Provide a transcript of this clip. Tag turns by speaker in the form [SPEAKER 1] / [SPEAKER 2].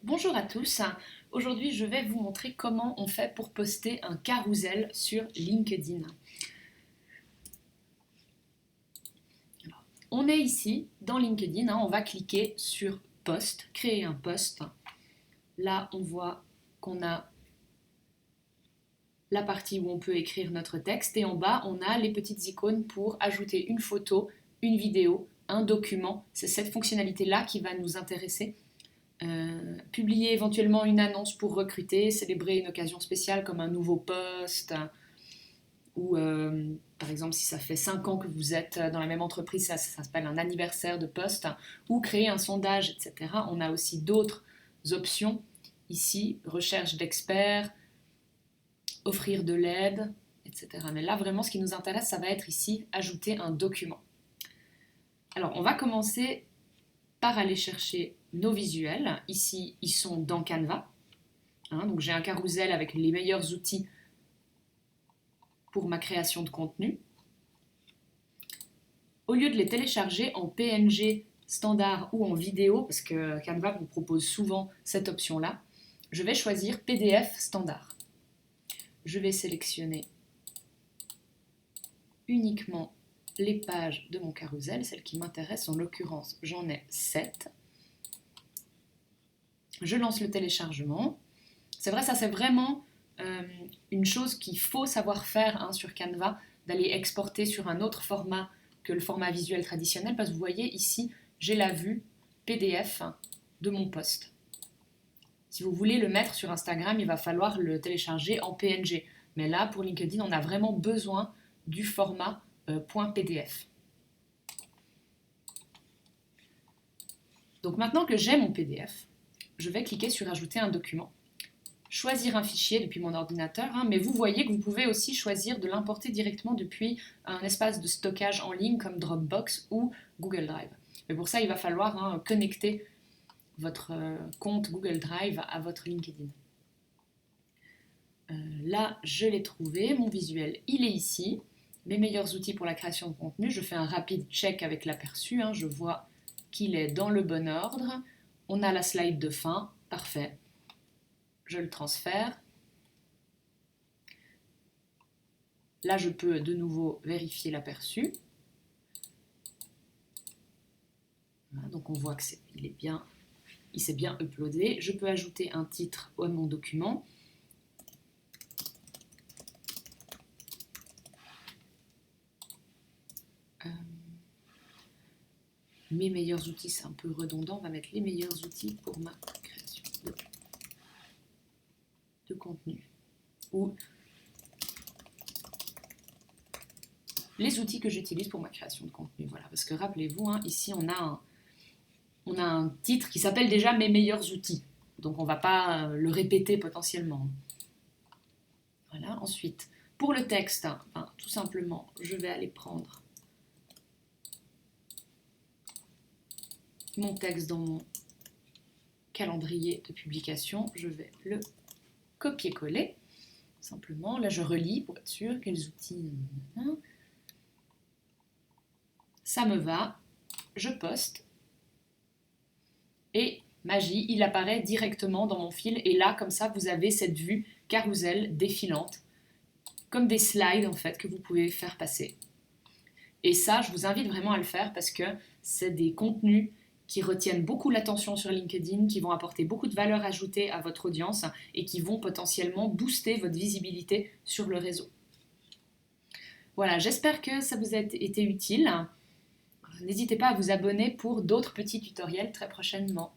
[SPEAKER 1] Bonjour à tous, aujourd'hui je vais vous montrer comment on fait pour poster un carrousel sur LinkedIn. Alors, on est ici dans LinkedIn, on va cliquer sur post, créer un post. Là on voit qu'on a la partie où on peut écrire notre texte et en bas on a les petites icônes pour ajouter une photo, une vidéo, un document. C'est cette fonctionnalité là qui va nous intéresser. Publier éventuellement une annonce pour recruter, célébrer une occasion spéciale comme un nouveau poste, ou par exemple si ça fait 5 ans que vous êtes dans la même entreprise, ça s'appelle un anniversaire de poste, ou créer un sondage, etc. On a aussi d'autres options ici, recherche d'experts, offrir de l'aide, etc. Mais là vraiment ce qui nous intéresse, ça va être ici ajouter un document. Alors on va commencer par aller chercher nos visuels. Ici, ils sont dans Canva. Donc j'ai un carrousel avec les meilleurs outils pour ma création de contenu. Au lieu de les télécharger en PNG standard ou en vidéo, parce que Canva vous propose souvent cette option-là, je vais choisir PDF standard. Je vais sélectionner uniquement les pages de mon carrousel, celles qui m'intéressent. En l'occurrence, j'en ai 7. Je lance le téléchargement. C'est vrai, ça c'est vraiment une chose qu'il faut savoir faire sur Canva, d'aller exporter sur un autre format que le format visuel traditionnel, parce que vous voyez ici, j'ai la vue PDF de mon post. Si vous voulez le mettre sur Instagram, il va falloir le télécharger en PNG. Mais là, pour LinkedIn, on a vraiment besoin du format .pdf. Donc maintenant que j'ai mon PDF, je vais cliquer sur Ajouter un document. Choisir un fichier depuis mon ordinateur, mais vous voyez que vous pouvez aussi choisir de l'importer directement depuis un espace de stockage en ligne comme Dropbox ou Google Drive. Mais pour ça, il va falloir connecter votre compte Google Drive à votre LinkedIn. Là, je l'ai trouvé, mon visuel, il est ici. Mes meilleurs outils pour la création de contenu, je fais un rapide check avec l'aperçu, je vois qu'il est dans le bon ordre. On a la slide de fin, parfait. Je le transfère. Là, je peux de nouveau vérifier l'aperçu. Voilà, donc on voit il s'est bien uploadé. Je peux ajouter un titre à mon document. Mes meilleurs outils, c'est un peu redondant. On va mettre les meilleurs outils pour ma création de contenu. Ou les outils que j'utilise pour ma création de contenu. Voilà, parce que rappelez-vous, ici on a un titre qui s'appelle déjà Mes meilleurs outils. Donc on ne va pas le répéter potentiellement. Voilà, ensuite, pour le texte, tout simplement, je vais aller prendre mon texte dans mon calendrier de publication. Je vais le copier-coller. Simplement, là je relis pour être sûr quels outils. Ça me va. Je poste. Et magie, il apparaît directement dans mon fil. Et là, comme ça, vous avez cette vue carrousel défilante, comme des slides en fait que vous pouvez faire passer. Et ça, je vous invite vraiment à le faire parce que c'est des contenus qui retiennent beaucoup l'attention sur LinkedIn, qui vont apporter beaucoup de valeur ajoutée à votre audience et qui vont potentiellement booster votre visibilité sur le réseau. Voilà, j'espère que ça vous a été utile. N'hésitez pas à vous abonner pour d'autres petits tutoriels très prochainement.